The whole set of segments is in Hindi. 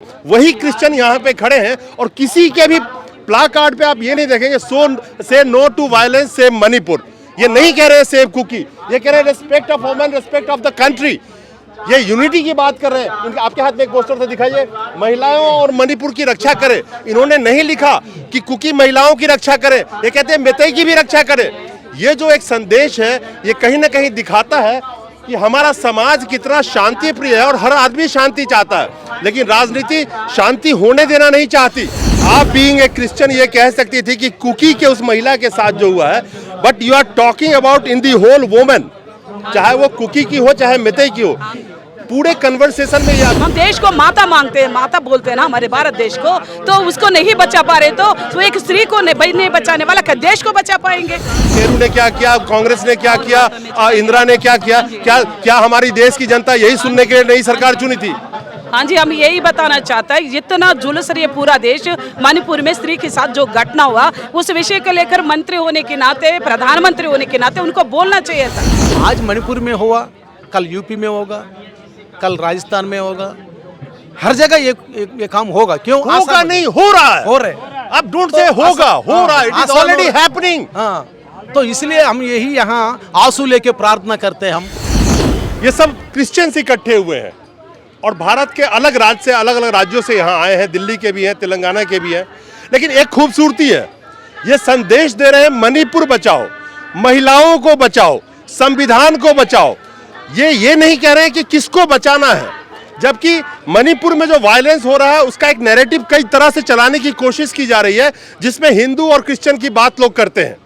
वही क्रिश्चियन यहाँ पे खड़े हैं और किसी के भी प्लाकार्ड पे आप ये नहीं देखेंगे say no to violence save Manipur. ये नहीं कह रहे सेव कुकी, ये कह रहे respect of women, respect of the country. ये यूनिटी की बात कर रहे हैं। इनके आपके हाथ में एक पोस्टर से दिखाइए, महिलाओं और मणिपुर की रक्षा करें। इन्होंने नहीं लिखा कि कुकी महिलाओं की रक्षा करे, ये कहते हैं मेतई की भी रक्षा करे। ये जो एक संदेश है ये कहीं ना कहीं दिखाता है कि हमारा समाज कितना शांति प्रिय है और हर आदमी शांति चाहता है, लेकिन राजनीति शांति होने देना नहीं चाहती। आप बीइंग ए क्रिश्चियन ये कह सकती थी कि कुकी के उस महिला के साथ जो हुआ है, but you are talking about in the whole women, चाहे वो कुकी की हो चाहे मेतई की हो। पूरे कन्वर्सेशन में हम देश को माता मांगते हैं, माता बोलते हैं ना हमारे भारत देश को, तो उसको नहीं बचा पा रहे तो एक स्त्री को नहीं बचाने वाला क्या देश को बचा पाएंगे? नेहरू ने क्या किया, कांग्रेस ने क्या किया, इंदिरा ने क्या किया, क्या हमारी देश की जनता यही सुनने के लिए नई सरकार चुनी थी? हाँ जी, हम यही बताना चाहता है, जितना जुलूस रही है पूरा देश मणिपुर में स्त्री के साथ जो घटना हुआ उस विषय को लेकर मंत्री होने के नाते, प्रधानमंत्री होने के नाते उनको बोलना चाहिए था। आज मणिपुर में हुआ, कल यूपी में होगा, कल राजस्थान में होगा, हर जगह ये काम होगा। क्यों होगा? नहीं हो रहा है, हो रहे। अब डोंट से होगा, हो रहा है, इट इज ऑलरेडी हैपनिंग। हाँ, तो इसलिए हम यही यहाँ आंसू लेके प्रार्थना करते हैं। हम ये सब क्रिश्चियंस इकट्ठे हुए हैं और भारत के अलग राज्य से, अलग अलग राज्यों से यहाँ आए हैं, दिल्ली के भी हैं, तेलंगाना के भी हैं। लेकिन एक खूबसूरती है, ये संदेश दे रहे हैं मणिपुर बचाओ, महिलाओं को बचाओ, संविधान को बचाओ। ये नहीं कह रहे हैं कि किसको बचाना है, जबकि मणिपुर में जो वायलेंस हो रहा है उसका एक नैरेटिव कई तरह से चलाने की कोशिश की जा रही है, जिसमें हिंदू और क्रिश्चियन की बात लोग करते हैं।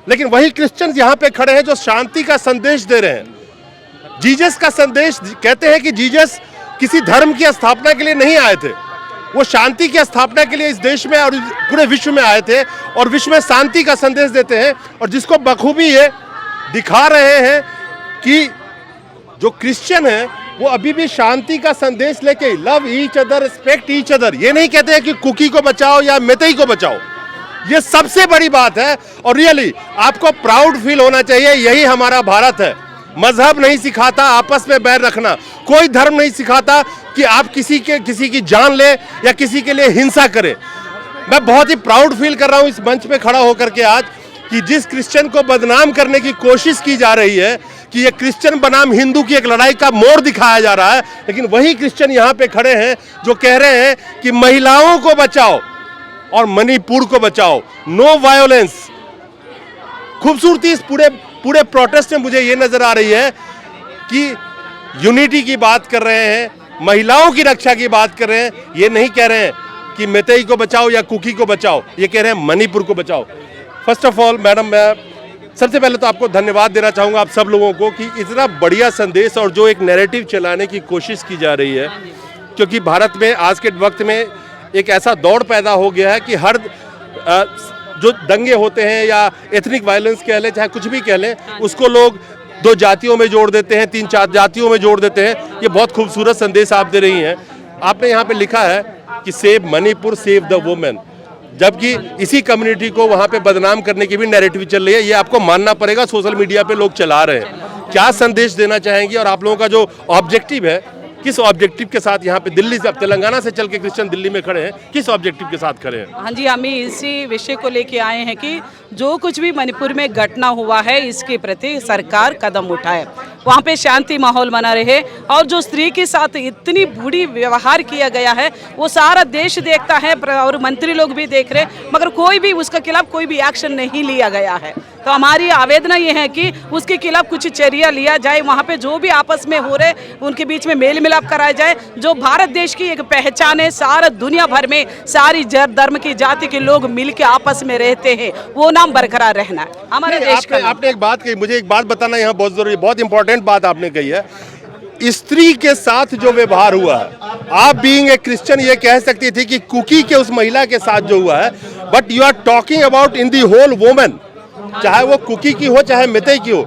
लेकिन वही क्रिश्चियन यहाँ पे खड़े हैं जो शांति का संदेश दे रहे हैं, जीसस का संदेश। कहते हैं कि जीसस किसी धर्म की स्थापना के लिए नहीं आए थे, वो शांति की स्थापना के लिए इस देश में और पूरे विश्व में आए थे और विश्व में शांति का संदेश देते हैं। और जिसको बखूबी ये दिखा रहे हैं कि जो क्रिश्चियन है वो अभी भी शांति का संदेश लेके love each other, respect each other, ये नहीं कहते हैं कि कुकी को बचाओ या मेतई को बचाओ। ये सबसे बड़ी बात है और रियली आपको प्राउड फील होना चाहिए। यही हमारा भारत है। मजहब नहीं सिखाता आपस में बैर रखना, कोई धर्म नहीं सिखाता कि आप किसी की जान ले या किसी के लिए हिंसा करें। मैं बहुत ही प्राउड फील कर रहा हूं इस मंच पे खड़ा होकर के आज कि जिस क्रिश्चियन को बदनाम करने की कोशिश की जा रही है कि ये क्रिश्चियन बनाम हिंदू की एक लड़ाई का मोड़ दिखाया जा रहा है, लेकिन वही क्रिश्चियन यहाँ पे खड़े हैं जो कह रहे हैं कि महिलाओं को बचाओ और मणिपुर को बचाओ, नो वायोलेंस। खूबसूरती इस पूरे प्रोटेस्ट में मुझे ये नजर आ रही है कि यूनिटी की बात कर रहे हैं, महिलाओं की रक्षा की बात कर रहे हैं। ये नहीं कह रहे हैं कि मेतई को बचाओ या कुकी को बचाओ, ये कह रहे हैं मणिपुर को बचाओ। फर्स्ट ऑफ ऑल मैडम, मैं सबसे पहले तो आपको धन्यवाद देना चाहूँगा आप सब लोगों को कि इतना बढ़िया संदेश और जो एक नैरेटिव चलाने की कोशिश की जा रही है, क्योंकि भारत में आज के वक्त में एक ऐसा दौर पैदा हो गया है कि हर जो दंगे होते हैं या एथनिक वायलेंस कह लें, चाहे कुछ भी कह लें, उसको लोग दो जातियों में जोड़ देते हैं, 3-4 जातियों में जोड़ देते हैं। ये बहुत खूबसूरत संदेश आप दे रही हैं। आपने यहाँ पे लिखा है कि save Manipur, save the women, जबकि इसी कम्युनिटी को वहाँ पे बदनाम करने की भी नैरेटिव चल रही है। ये आपको मानना पड़ेगा, सोशल मीडिया पे लोग चला रहे हैं। क्या संदेश देना चाहेंगी और आप लोगों का जो ऑब्जेक्टिव है, किस ऑब्जेक्टिव के साथ यहाँ पे दिल्ली से, अब तेलंगाना से चल के क्रिश्चियन दिल्ली में खड़े हैं, किस ऑब्जेक्टिव के साथ खड़े हैं? हाँ जी, हम इसी विषय को लेके आए हैं कि जो कुछ भी मणिपुर में घटना हुआ है इसके प्रति सरकार कदम उठाए, वहाँ पे शांति माहौल बना रहे और जो स्त्री के साथ इतनी बुरी व्यवहार किया गया है वो सारा देश देखता है और मंत्री लोग भी देख रहे, मगर कोई भी उसके खिलाफ कोई भी एक्शन नहीं लिया गया है। तो हमारी आवेदन ये है कि उसके खिलाफ कुछ चर्या लिया जाए, वहाँ पे जो भी आपस में हो रहे उनके बीच में मेल मिलाप कराया जाए। जो भारत देश की एक पहचान है, सारा दुनिया भर में सारी धर्म की जाति के लोग मिल के आपस में रहते हैं, वो नाम बरकरार रहना है हमारे देश का। आपने एक बात कही, मुझे एक बात बताना यहाँ बहुत जरूरी, बहुत इंपॉर्टेंट बात आपने कही है। स्त्री के साथ जो व्यवहार हुआ है, आप बीइंग ए क्रिश्चियन ये कह सकती थी कि कुकी के उस महिला के साथ जो हुआ है, but you are talking about in the whole women, चाहे वो कुकी की हो चाहे मेतई की हो।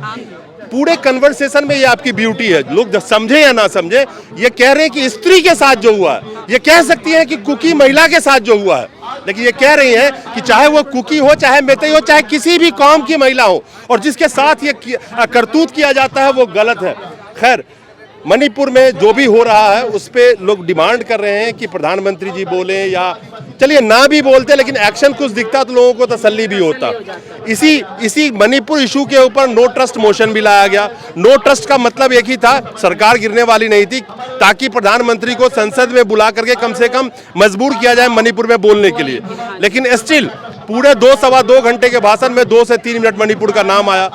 पूरे कन्वर्सेशन में ये आपकी ब्यूटी है, लोग समझे या ना समझे, ये कह रहे हैं कि स्त्री के साथ जो हुआ है, ये कह सकती हैं कि कुकी महिला के साथ जो हुआ है, लेकिन ये कह रही हैं कि चाहे वो कुकी हो चाहे मेतई हो चाहे किसी भी कौम की महिला हो और जिसके साथ ये करतूत किया जाता है वो गलत है। खैर, मणिपुर में जो भी हो रहा है उस पे लोग डिमांड कर रहे हैं कि प्रधानमंत्री जी बोले, या चलिए ना भी बोलते लेकिन एक्शन कुछ दिखता तो लोगों को तसल्ली भी होता। इसी मणिपुर इशू के ऊपर नो ट्रस्ट मोशन भी लाया गया। नो ट्रस्ट का मतलब एक ही था, सरकार गिरने वाली नहीं थी, ताकि प्रधानमंत्री को संसद में बुला करके कम से कम मजबूर किया जाए मणिपुर में बोलने के लिए। लेकिन स्टिल पूरे 2-2.25 घंटे के भाषण में 2 से 3 मिनट मणिपुर का नाम आया।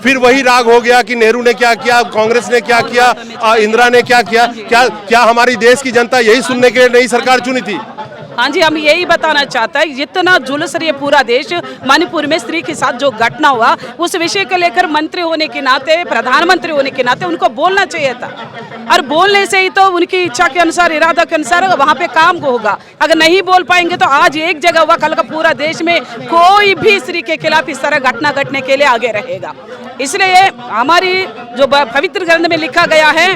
फिर वही राग हो गया कि नेहरू ने क्या किया, कांग्रेस ने क्या किया, इंदिरा ने क्या किया। क्या हमारी देश की जनता यही सुनने के लिए नई सरकार चुनी थी? हाँ जी, हम यही बताना चाहते हैं, जितना जुलूस रही है पूरा देश मणिपुर में स्त्री के साथ जो घटना हुआ, उस विषय को लेकर मंत्री होने के नाते, प्रधानमंत्री होने के नाते उनको बोलना चाहिए था। और बोलने से ही तो उनकी इच्छा के अनुसार, इरादा के अनुसार वहाँ पे काम होगा। अगर नहीं बोल पाएंगे तो आज एक जगह हुआ, कल का पूरा देश में कोई भी स्त्री के खिलाफ इस तरह घटना घटने के लिए आगे रहेगा। इसलिए हमारी जो पवित्र ग्रंथ में लिखा गया है,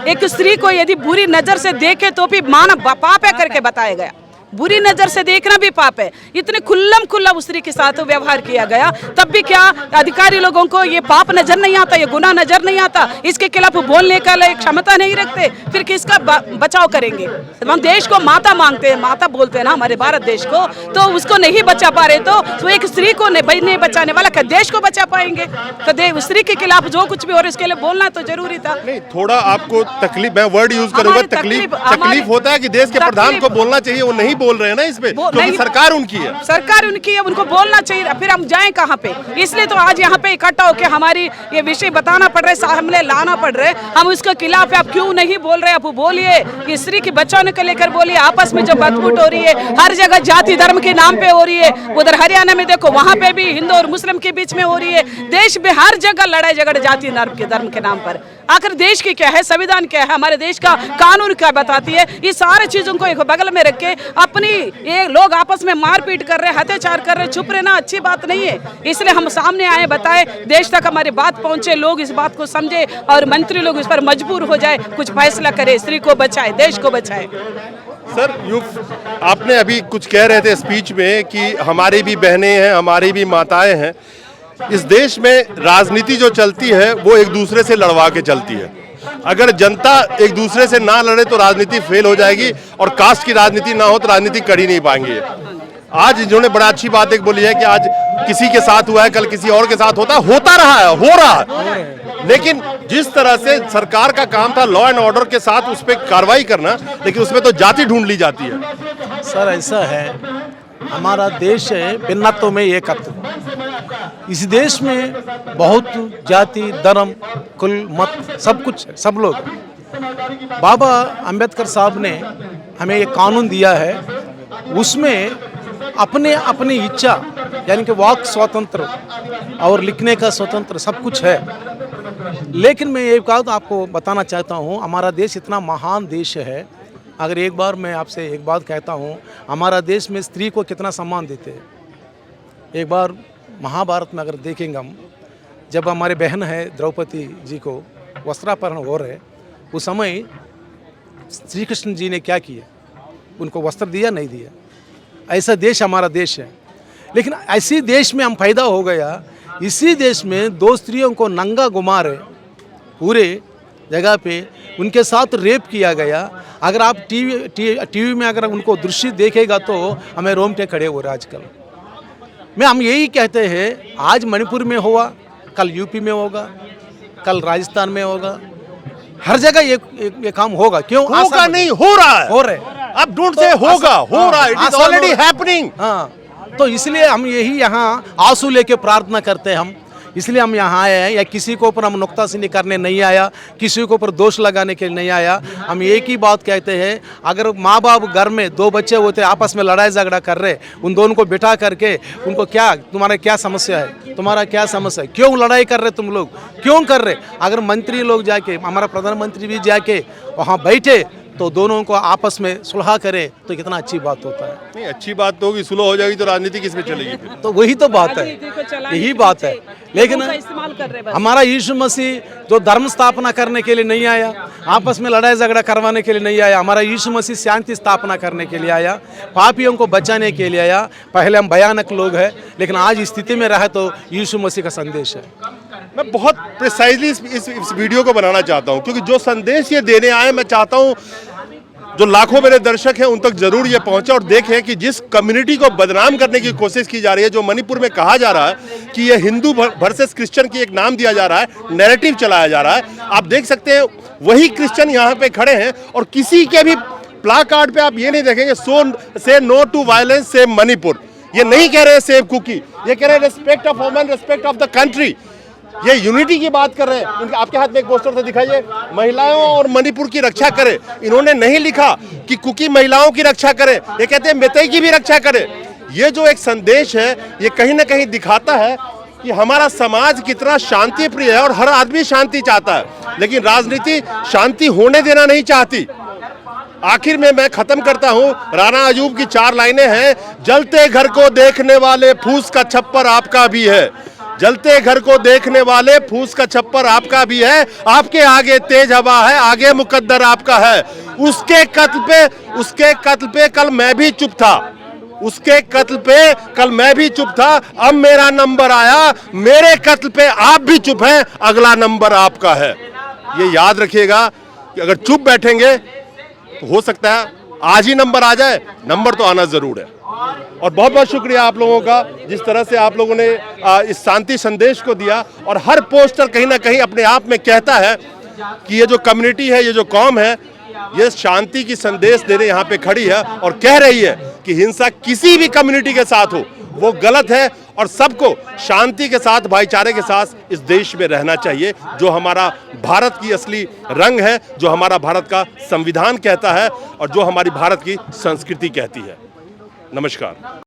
एक स्त्री को यदि बुरी नजर से देखे तो भी मानव पाप है करके बताया गया। बुरी नजर से देखना भी पाप है। इतने खुल्लम खुल्ला उस स्त्री के साथ व्यवहार किया गया, तब भी क्या अधिकारी लोगों को ये पाप नजर नहीं आता, ये गुनाह नजर नहीं आता, इसके खिलाफ बोलने का क्षमता नहीं रखते, फिर किसका बचाव करेंगे? हम देश को माता मांगते हैं, माता बोलते हैं ना हमारे भारत देश को, तो उसको नहीं बचा पा रहे तो एक स्त्री को नहीं बचाने वाला क्या देश को बचा पाएंगे? तो स्त्री के खिलाफ जो कुछ भी हो रहा है इसके लिए बोलना तो जरूरी था। नहीं, थोड़ा आपको तकलीफ, मैं वर्ड यूज करूंगा, तकलीफ होता है कि देश के प्रधान को बोलना चाहिए, वो नहीं बोल रहे हैं ना इस पे, क्योंकि सरकार उनकी है। सरकार उनकी है, उनको बोलना चाहिए, फिर हम जाएं कहां पे? इसलिए तो आज यहाँ पे इकट्ठा होकर हमारी ये विषय बताना पड़ रहा है, सामने लाना पड़ रहा है। हम उसके खिलाफ है, आप क्यों नहीं बोल रहे? आप बोलिए, कि स्त्री की बचाने को लेकर बोलिए। आपस में जो बदफूट हो रही है, हर जगह जाति धर्म के नाम पे हो रही है। उधर हरियाणा में देखो, वहां पे भी हिंदू और मुस्लिम के बीच में हो रही है। देश में हर जगह लड़ाई झगड़े जाति धर्म के नाम पर। आखिर देश की क्या है, संविधान क्या है, हमारे देश का कानून क्या बताती है? ये सारे चीजों को एक बगल में रख के अपनी ये लोग आपस में मारपीट कर रहे, अत्याचार कर रहे, चुप रहना अच्छी बात नहीं है। इसलिए हम सामने आए, बताए, देश तक हमारी बात पहुंचे, लोग इस बात को समझे और मंत्री लोग इस पर मजबूर हो जाए, कुछ फैसला करे, स्त्री को बचाए, देश को बचाए। सर, आपने अभी कुछ कह रहे थे स्पीच में कि हमारी भी बहनें हैं, हमारी भी माताएं हैं। इस देश में राजनीति जो चलती है वो एक दूसरे से लड़वा के चलती है। अगर जनता एक दूसरे से ना लड़े तो राजनीति फेल हो जाएगी, और कास्ट की राजनीति ना हो तो राजनीति कर ही नहीं पाएंगे। आज इन्होंने बड़ा अच्छी बात एक बोली है कि आज किसी के साथ हुआ है, कल किसी और के साथ होता रहा है, हो रहा है। लेकिन जिस तरह से सरकार का काम था लॉ एंड ऑर्डर के साथ उस पर कार्रवाई करना, लेकिन उसमें तो जाति ढूंढ ली जाती है। सर, ऐसा है, हमारा देश है भिन्नत्व में एकत्व। इस देश में बहुत जाति, धर्म, कुल, मत, सब कुछ है, सब लोग। बाबा अंबेडकर साहब ने हमें ये कानून दिया है, उसमें अपने अपनी इच्छा यानी कि वाक स्वतंत्र और लिखने का स्वतंत्र सब कुछ है। लेकिन मैं एक बात आपको बताना चाहता हूँ, हमारा देश इतना महान देश है। अगर एक बार मैं आपसे एक बात कहता हूँ, हमारा देश में स्त्री को कितना सम्मान देते हैं। एक बार महाभारत में अगर देखेंगे हम, जब हमारे बहन है द्रौपदी जी को वस्त्रापहरण हो रहे, उस समय श्री कृष्ण जी ने क्या किया? उनको वस्त्र दिया, नहीं दिया? ऐसा देश हमारा देश है। लेकिन ऐसी देश में हम पैदा हो गया, इसी देश में 2 स्त्रियों को नंगा घुमा रहे पूरे जगह पे, उनके साथ रेप किया गया। अगर आप टीवी में अगर उनको दृश्य देखेगा तो हमें रोंगटे खड़े हो रहे आजकल। हम यही कहते हैं, आज मणिपुर में हुआ, कल यूपी में होगा, कल राजस्थान में होगा, हर जगह ये काम होगा। क्यों होगा? नहीं, हो रहा है, हो रहे। अब डोंट से होगा, हो रहा है, इट इज ऑलरेडी हैपनिंग। हाँ, तो इसलिए हम यही यहाँ आंसू लेके प्रार्थना करते हैं। हम इसलिए हम यहाँ आए हैं, या किसी के ऊपर हम नुक्ताचीनी करने नहीं आया, किसी के ऊपर दोष लगाने के लिए नहीं आया। हम एक ही बात कहते हैं, अगर माँ बाप घर में 2 बच्चे होते आपस में लड़ाई झगड़ा कर रहे, उन दोनों को बिठा करके उनको क्या, तुम्हारा क्या समस्या है, तुम्हारा क्या समस्या है, क्यों लड़ाई कर रहे तुम लोग, क्यों कर रहे? अगर मंत्री लोग जाके, हमारा प्रधानमंत्री भी जाके वहाँ बैठे तो दोनों को आपस में सुलह करे तो कितना अच्छी बात होता है। नहीं, अच्छी बात तो होगी, सुलह हो जाएगी तो राजनीति किस में चलेगी फिर? तो वही तो बात है, यही बात है। लेकिन हमारा यीशु मसीह जो धर्म स्थापना करने के लिए नहीं आया, आपस में लड़ाई झगड़ा करवाने के लिए नहीं आया, हमारा यीशु मसीह शांति स्थापना करने के लिए आया, पापियों को बचाने के लिए आया। पहले हम भयानक लोग हैं, लेकिन आज स्थिति में रहे तो यीशु मसीह का संदेश है। मैं बहुत प्रिसाइजली इस वीडियो को बनाना चाहता हूं, क्योंकि जो संदेश ये देने आए, मैं चाहता हूं जो लाखों मेरे दर्शक हैं उन तक जरूर ये पहुंचे और देखें कि जिस कम्युनिटी को बदनाम करने की कोशिश की जा रही है, जो मणिपुर में कहा जा रहा है कि ये हिंदू वर्सेस क्रिश्चियन की एक नाम दिया जा रहा है, नैरेटिव चलाया जा रहा है। आप देख सकते हैं वही क्रिश्चियन यहाँ पे खड़े हैं और किसी के भी प्लाकार्ड पे आप ये नहीं देखेंगे say no to violence save Manipur. ये नहीं कह रहे सेव कुकी, ये कह रहे respect of women, respect of the country. ये यूनिटी की बात कर रहे हैं। इनके आपके हाथ में एक पोस्टर से दिखाइए, महिलाओं और मणिपुर की रक्षा करें। इन्होंने नहीं लिखा कि कुकी महिलाओं की रक्षा करें, ये कहते हैं मेतई की भी रक्षा करें। ये जो एक संदेश है, ये कहीं ना कहीं दिखाता है कि हमारा समाज कितना शांति प्रिय है और हर आदमी शांति चाहता है, लेकिन राजनीति शांति होने देना नहीं चाहती। आखिर में मैं खत्म करता हूं, राणा अयूब की 4 लाइनें हैं। जलते घर को देखने वाले फूस का छप्पर आपका भी है, जलते घर को देखने वाले फूस का छप्पर आपका भी है। आपके आगे तेज हवा है, आगे मुकद्दर आपका है। उसके कत्ल पे कल मैं भी चुप था, उसके कत्ल पे कल मैं भी चुप था। अब मेरा नंबर आया, मेरे कत्ल पे आप भी चुप हैं, अगला नंबर आपका है। ये याद रखिएगा कि अगर चुप बैठेंगे तो हो सकता है आज ही नंबर आ जाए, नंबर तो आना जरूर है। और बहुत बहुत शुक्रिया आप लोगों का, जिस तरह से आप लोगों ने इस शांति संदेश को दिया। और हर पोस्टर कहीं ना कहीं अपने आप में कहता है कि ये जो कम्युनिटी है, ये जो कौम है, ये शांति की संदेश देने यहाँ पे खड़ी है और कह रही है कि हिंसा किसी भी कम्युनिटी के साथ हो वो गलत है और सबको शांति के साथ, भाईचारे के साथ इस देश में रहना चाहिए, जो हमारा भारत की असली रंग है, जो हमारा भारत का संविधान कहता है और जो हमारी भारत की संस्कृति कहती है। नमस्कार।